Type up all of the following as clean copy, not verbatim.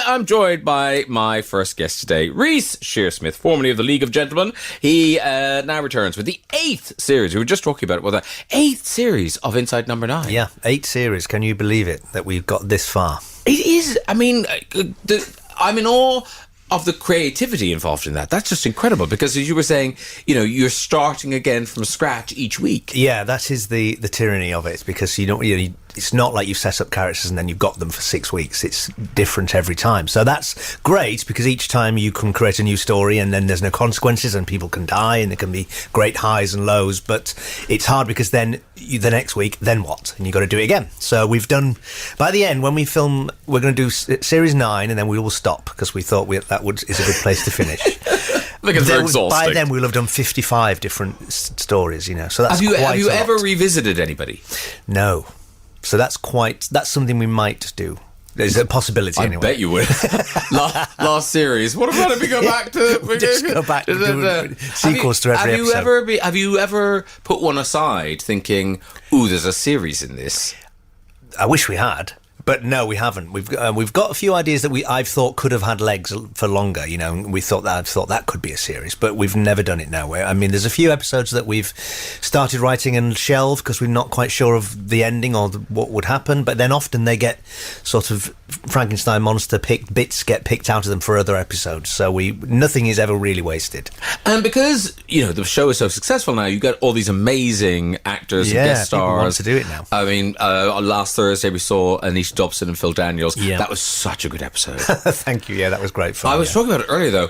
I'm joined by my first guest today, Reece Shearsmith, formerly of the League of Gentlemen. He now returns with the 8th series. We were just talking about it. Well, the 8th series of Inside Number 9. Yeah, 8 series. Can you believe it, that we've got this far? It is. I mean, I'm in awe of the creativity involved in that. That's just incredible, because as you were saying, you know, you're starting again from scratch each week. Yeah, that is the tyranny of it, because it's not like you've set up characters and then you've got them for 6 weeks. It's different every time. So that's great, because each time you can create a new story and then there's no consequences and people can die and there can be great highs and lows. But it's hard because then the next week, then what? And you've got to do it again. So we've done, by the end, when we film, we're going to do series 9 and then we will stop, because we thought that is a good place to finish. Because they're exhausting. By then we'll have done 55 different stories, you know. So that's have you ever revisited anybody? No. So that's something we might do. There's a possibility, anyway. I bet you would. Last series. What about if we go back to... Just go back to do sequels to every episode. Have you ever put one aside thinking, ooh, there's a series in this? I wish we had. But no, we haven't. We've got a few ideas that I've thought could have had legs for longer. You know, we thought that could be a series, but we've never done it now. I mean, there's a few episodes that we've started writing and shelved because we're not quite sure of the ending or what would happen. But then often they get sort of Frankenstein monster bits get picked out of them for other episodes. So nothing is ever really wasted. And because the show is so successful now, you get all these amazing actors and guest stars. People want to do it now. I mean, last Thursday we saw Anita Dobson and Phil Daniels. Yeah. That was such a good episode. Thank you. Yeah, that was great fun. I was talking about it earlier, though.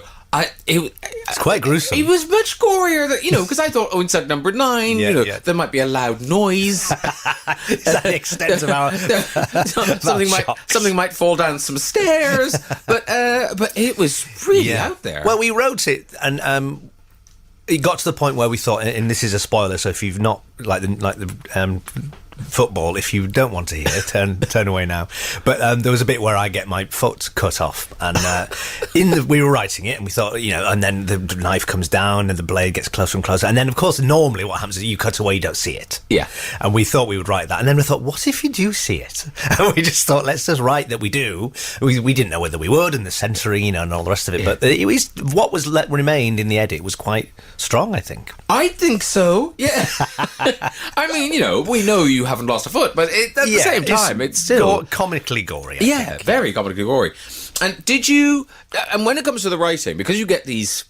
It's quite gruesome. It was much gorier because I thought, inside Number 9, there might be a loud noise. Is that the extent of our something might fall down some stairs, but it was really out there. Well, we wrote it, and it got to the point where we thought, and this is a spoiler, so if you've not like the football, if you don't want to hear, turn away now. But there was a bit where I get my foot cut off, and we were writing it, and we thought, and then the knife comes down, and the blade gets closer and closer, and then of course normally what happens is you cut away, you don't see it. Yeah. And we thought we would write that, and then we thought, what if you do see it? And we just thought, let's just write that we do. We didn't know whether we would, and the censoring, and all the rest of it. But it was what was remained in the edit was quite strong, I think. I think so. Yeah. I mean, we know you haven't lost a foot, but at the same time, it's still comically gory. I think. Very comically gory. And did you? And when it comes to the writing, because you get these,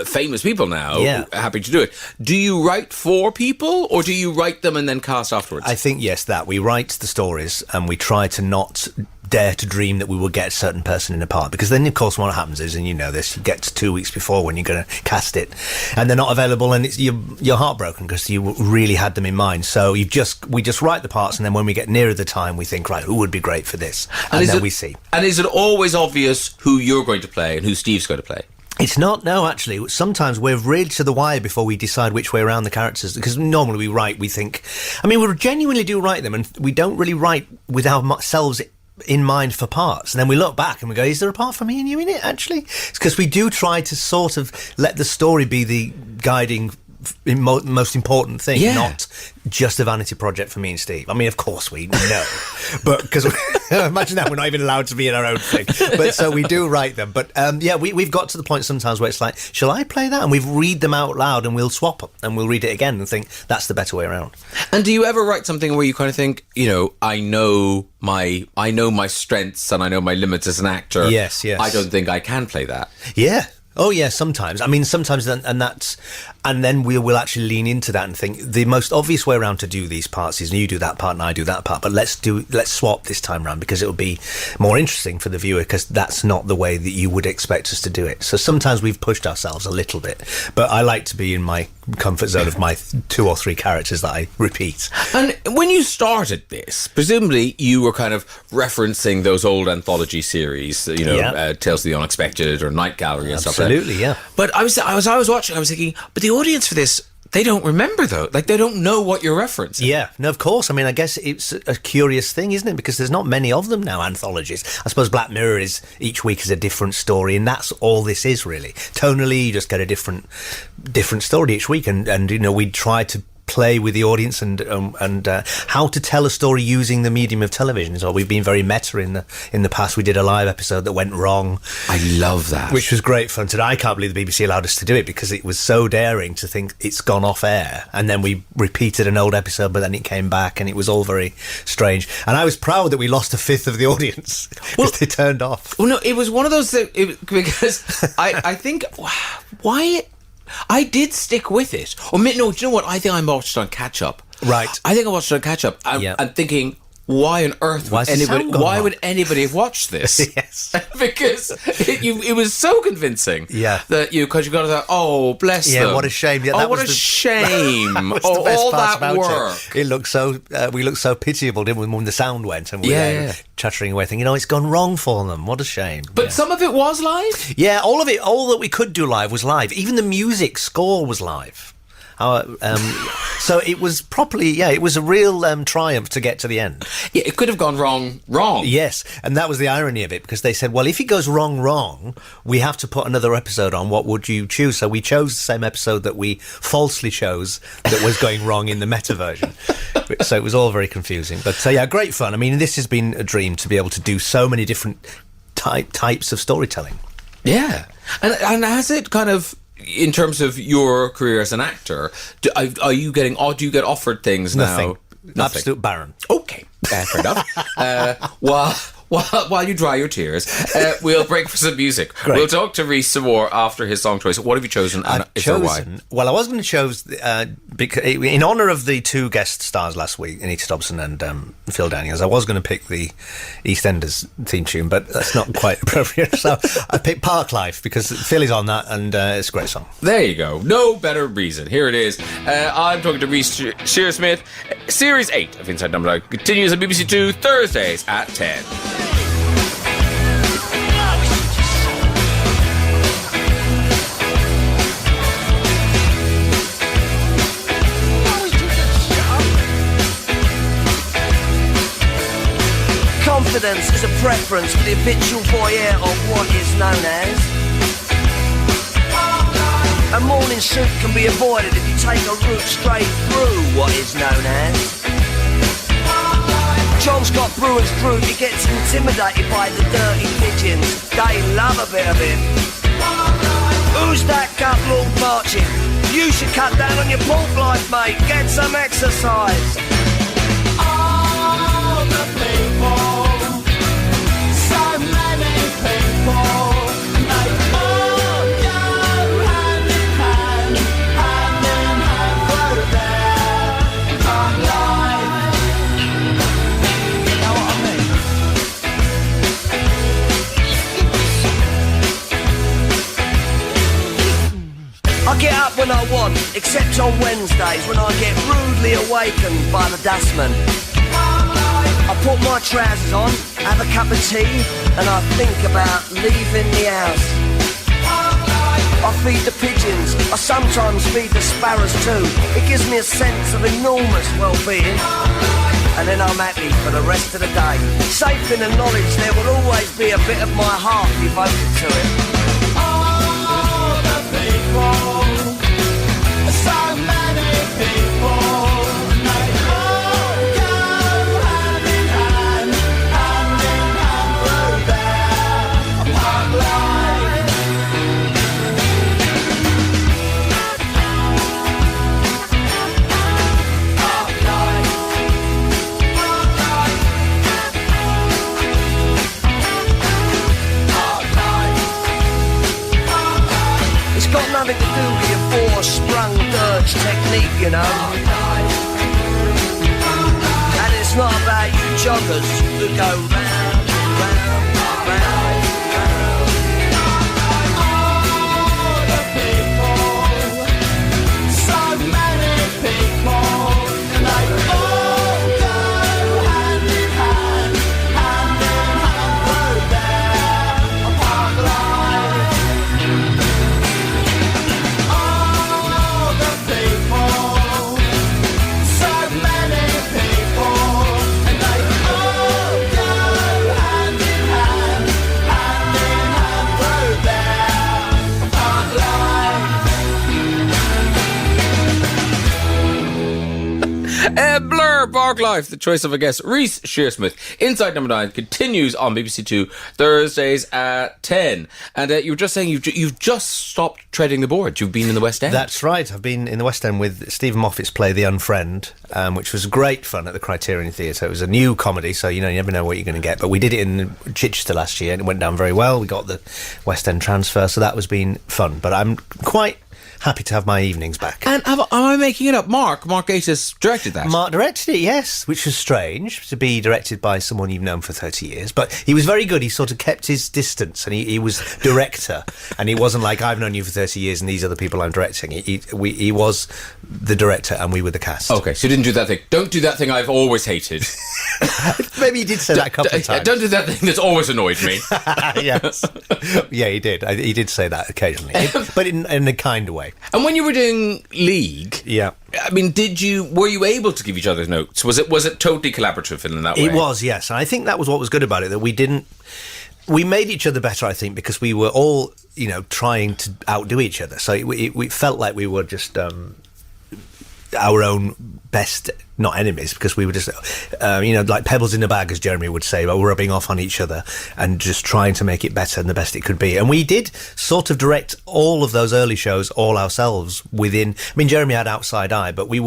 famous people now happy to do it. Do you write for people, or do you write them and then cast afterwards? I think that we write the stories and we try to not dare to dream that we will get a certain person in a part, because then of course what happens is, and you know this, you get to 2 weeks before when you're going to cast it and they're not available, and you're heartbroken because you really had them in mind. So we just write the parts, and then when we get nearer the time we think, right, who would be great for this, and then we see. And is it always obvious who you're going to play and who Steve's going to play? It's not, no, actually. Sometimes we're really to the wire before we decide which way around the characters, because normally we think, we genuinely do write them, and we don't really write with ourselves in mind for parts, and then we look back and we go, is there a part for me and you in it, actually? It's because we do try to sort of let the story be the guiding most important thing, not just a vanity project for me and Steve. I mean, of course we know, but because imagine that we're not even allowed to be in our own thing. But so we do write them. But we've got to the point sometimes where it's like, shall I play that? And we've read them out loud, and we'll swap them, and we'll read it again and think that's the better way around. And do you ever write something where you kind of think, I know my strengths and I know my limits as an actor. Yes. I don't think I can play that. Yeah. Oh yeah, sometimes. Sometimes, and then we will actually lean into that and think the most obvious way around to do these parts is you do that part and I do that part, but let's swap this time around, because it'll be more interesting for the viewer, because that's not the way that you would expect us to do it. So sometimes we've pushed ourselves a little bit, but I like to be in my comfort zone of my 2 or 3 characters that I repeat. And when you started this, presumably you were kind of referencing those old anthology series, Tales of the Unexpected or Night Gallery and stuff like that. Absolutely, yeah. But I was watching, I was thinking, but the audience for this, they don't remember, though. Like, they don't know what you're referencing. Yeah, no, of course. I guess it's a curious thing, isn't it? Because there's not many of them now, anthologies. I suppose Black Mirror is, each week is a different story, and that's all this is, really. Tonally, you just get a different story each week, and we try to play with the audience and how to tell a story using the medium of television. So we've been very meta in the past. We did a live episode that went wrong. I love that. Which was great fun. Today, I can't believe the BBC allowed us to do it because it was so daring to think it's gone off air. And then we repeated an old episode, but then it came back and it was all very strange. And I was proud that we lost a fifth of the audience because they turned off. Well, no, it was one of those things because I think why I did stick with it. Or no, do you know what? I think I watched it on catch up. Right. I think I watched it on catch up. I'm thinking, why on earth would anybody have watched this? Yes. Because it was so convincing. Yeah. That because you got to think, oh, bless them. Yeah, what a shame. Yeah, what a shame. That was the best all part that about work. It looked so, we looked so pitiable, didn't we, when the sound went and we were chattering away thinking, it's gone wrong for them. What a shame. But some of it was live? Yeah, all of it, all that we could do live was live. Even the music score was live. So it was properly, it was a real triumph to get to the end. Yeah, it could have gone wrong. Yes, and that was the irony of it, because they said, well, if it goes wrong, we have to put another episode on. What would you choose? So we chose the same episode that we falsely chose that was going wrong in the meta version. So it was all very confusing. But great fun. I mean, this has been a dream to be able to do so many different types of storytelling. Yeah. And has it kind of, in terms of your career as an actor, do you get offered things Nothing. now? Absolute barren. Okay, fair enough. While you dry your tears, we'll break for some music. Great. We'll talk to Reece some more after his song choice. What have you chosen? Well, I was going to choose because in honour of the two guest stars last week, Anita Dobson and Phil Daniels. I was going to pick the EastEnders theme tune, but that's not quite appropriate. So I picked Park Life because Phil is on that, and it's a great song. There you go. No better reason. Here it is. I'm talking to Reece Shearsmith. Series 8 of Inside Number 9 continues on BBC Two Thursdays at 10. Confidence is a preference for the habitual voyeur of what is known as. A morning suit can be avoided if you take a route straight through what is known as. John's got brewer's fruit, he gets intimidated by the dirty pigeons. They love a bit of him. Who's that gut lord marching? You should cut down on your pork life, mate. Get some exercise. All the people, so many people, they all go hand in hand through their life. You know what I mean? I get up when I want, except on Wednesdays when I get rudely awakened by the dustman. I put my trousers on, have a cup of tea, and I think about leaving the house. I feed the pigeons, I sometimes feed the sparrows too. It gives me a sense of enormous well-being. And then I'm happy for the rest of the day, safe in the knowledge there will always be a bit of my heart devoted to it. All the people, so many people, they all go hand in hand through their park life. Park life. It's got nothing to do with your four-sprung dirge technique, you know. And it's not about you joggers who go round, round, round, round. All the people, so many people, and they all go hand in hand through their park life. All the people, so many people, and they all go Barg Life, the choice of a guest, Reece Shearsmith. Inside Number 9 continues on BBC Two Thursdays at 10. And you were just saying you've just stopped treading the boards. You've been in the West End. That's right. I've been in the West End with Stephen Moffat's play The Unfriend, which was great fun at the Criterion Theatre. It was a new comedy, so you never know what you're going to get. But we did it in Chichester last year, and it went down very well. We got the West End transfer, so that was been fun. But I'm quite happy to have my evenings back. And am I making it up? Mark Gatiss directed that. Mark directed it, yes, which was strange to be directed by someone you've known for 30 years. But he was very good. He sort of kept his distance, and he was director. And he wasn't like, I've known you for 30 years and these are the people I'm directing. He was the director and we were the cast. Okay, so you didn't do that thing. Don't do that thing I've always hated. Maybe he did say that a couple of times. Don't do that thing that's always annoyed me. Yes. Yeah, he did. He did say that occasionally, but in a kind of way. And when you were doing League, yeah, I mean, were you able to give each other notes? Was it totally collaborative in that way? It was, yes. And I think that was what was good about it, that we made each other better, I think, because we were all, trying to outdo each other. So it felt like we were just our own best, not enemies, because we were just, like pebbles in a bag, as Jeremy would say, but we're rubbing off on each other and just trying to make it better and the best it could be. And we did sort of direct all of those early shows all ourselves Jeremy had Outside Eye, but we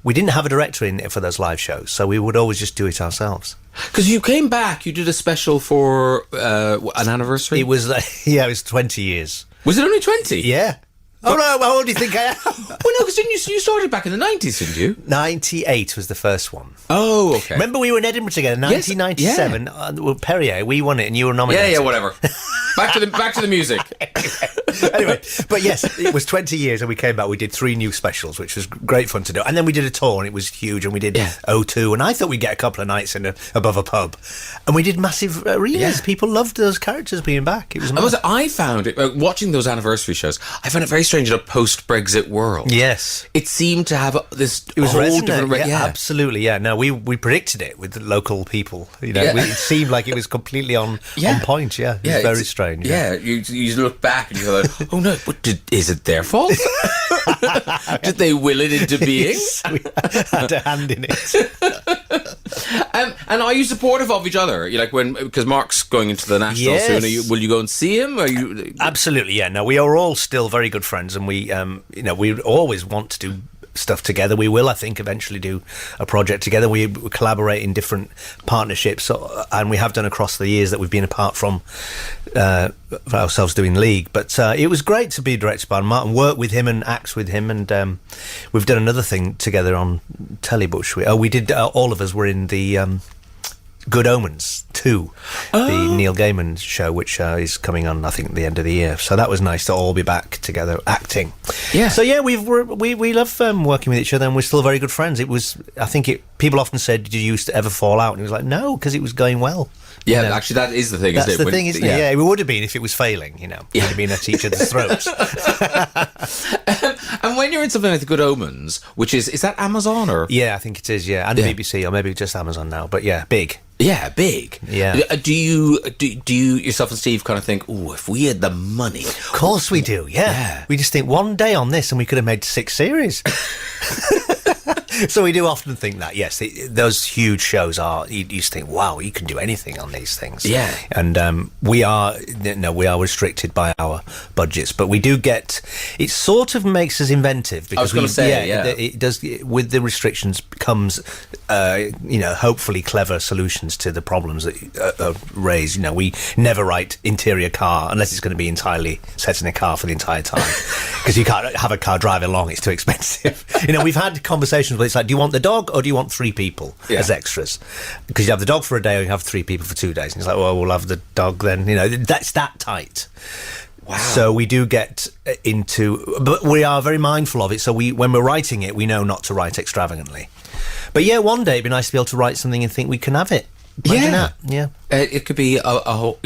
didn't have a director in it for those live shows, so we would always just do it ourselves. Because you came back, you did a special for an anniversary? It was, it was 20 years. Was it only 20? Yeah. Oh, no, how old do you think I am? Well, no, because you started back in the 90s, didn't you? 98 was the first one. Oh, okay. Remember we were in Edinburgh together, 1997, Yes, Perrier, we won it and you were nominated. Yeah, whatever. Back to the music. Anyway, but yes, it was 20 years and we came back, we did 3 new specials, which was great fun to do. And then we did a tour and it was huge, and we did O2, and I thought we'd get a couple of nights above a pub. And we did massive arenas. Yeah. People loved those characters being back. It was I found it, watching those anniversary shows, I found it very strange in a post-Brexit world. Yes. It seemed to have this it was whole resonant. different... Yeah, absolutely, yeah. No, we predicted it with the local people. It seemed like it was completely on point, yeah. It was very strange. Yeah, you look back and you're like, oh no, is it their fault? Did they will it into being? Yes, we had a hand in it. And are you supportive of each other? Because Mark's going into the National soon. Will you go and see him? Absolutely, yeah. No, we are all still very good friends, and we always want to do stuff together. We will, I think, eventually do a project together. We collaborate in different partnerships, and we have done across the years that we've been apart from for ourselves doing League. But it was great to be directed by Martin, work with him and act with him, and we've done another thing together on telly. We did. All of us were in the Good Omens 2, the Neil Gaiman show, which is coming on, I think, at the end of the year. So that was nice to all be back together acting. Yeah. So yeah, we love working with each other, and we're still very good friends. It was, I think, people often said, "Did you used to ever fall out?" And he was like, "No, because it was going well." Yeah, actually, that is the thing. That's isn't it? the thing, isn't it? Yeah, it would have been if it was failing. It would have been at each other's throats. And when you're in something like The Good Omens, which is that Amazon or? Yeah, I think it is. Yeah, and BBC, or maybe just Amazon now. But yeah, big. Yeah, big. Yeah. Do you yourself and Steve kind of think, oh, if we had the money? Of course we do. Yeah. We just think one day on this, and we could have made 6 series. So we do often think that, yes, those huge shows are, you just think, wow, you can do anything on these things. Yeah. And we are restricted by our budgets, but we do get, it sort of makes us inventive. Because I was going to say, it does, with the restrictions comes, hopefully clever solutions to the problems that are raised. We never write interior car unless it's going to be entirely set in a car for the entire time. Because you can't have a car drive along, it's too expensive. We've had conversations where it's like, do you want the dog or do you want 3 people as extras? Because you have the dog for a day or you have 3 people for 2 days. And it's like, well, we'll have the dog then. That's that tight. Wow. So we do get into, but we are very mindful of it. So when we're writing it, we know not to write extravagantly. But yeah, one day it'd be nice to be able to write something and think we can have it. Imagine that. Yeah. It could be a whole,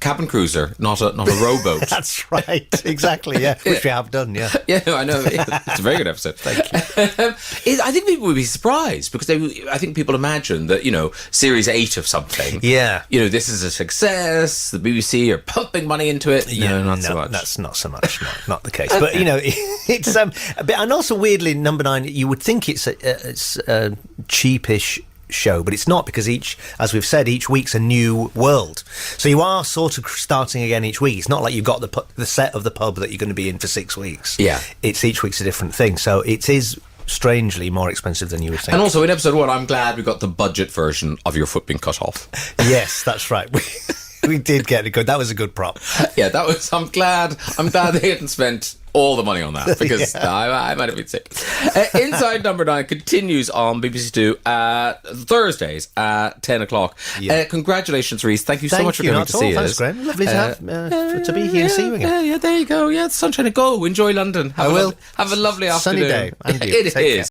cabin cruiser, not a rowboat. That's right. Exactly. Yeah. Which we have done. Yeah. Yeah, I know. It's a very good episode. Thank you. I think people would be surprised because I think people imagine that, series 8 of something. Yeah. This is a success. The BBC are pumping money into it. Not so much. That's not so much. No, not the case. But it's a bit, and also weirdly, number 9. You would think it's a cheapish show, but it's not, because as we've said, each week's a new world. So you are sort of starting again each week. It's not like you've got the set of the pub that you're going to be in for 6 weeks. Yeah. It's each week's a different thing. So it is strangely more expensive than you would think. And also in episode 1, I'm glad we got the budget version of your foot being cut off. Yes, that's right. We did get it good. That was a good prop. Yeah, that was. I'm glad they hadn't spent all the money on that, because I might have been sick. Inside Number 9 continues on BBC Two Thursdays at 10 o'clock. Yeah. Congratulations, Reece. Thank you so much for coming to see us. Thanks, Graham. Lovely to be here and see you again. Yeah, there you go. Yeah, sunshine. Go enjoy London. I will. Have a lovely afternoon. Sunny day. It is.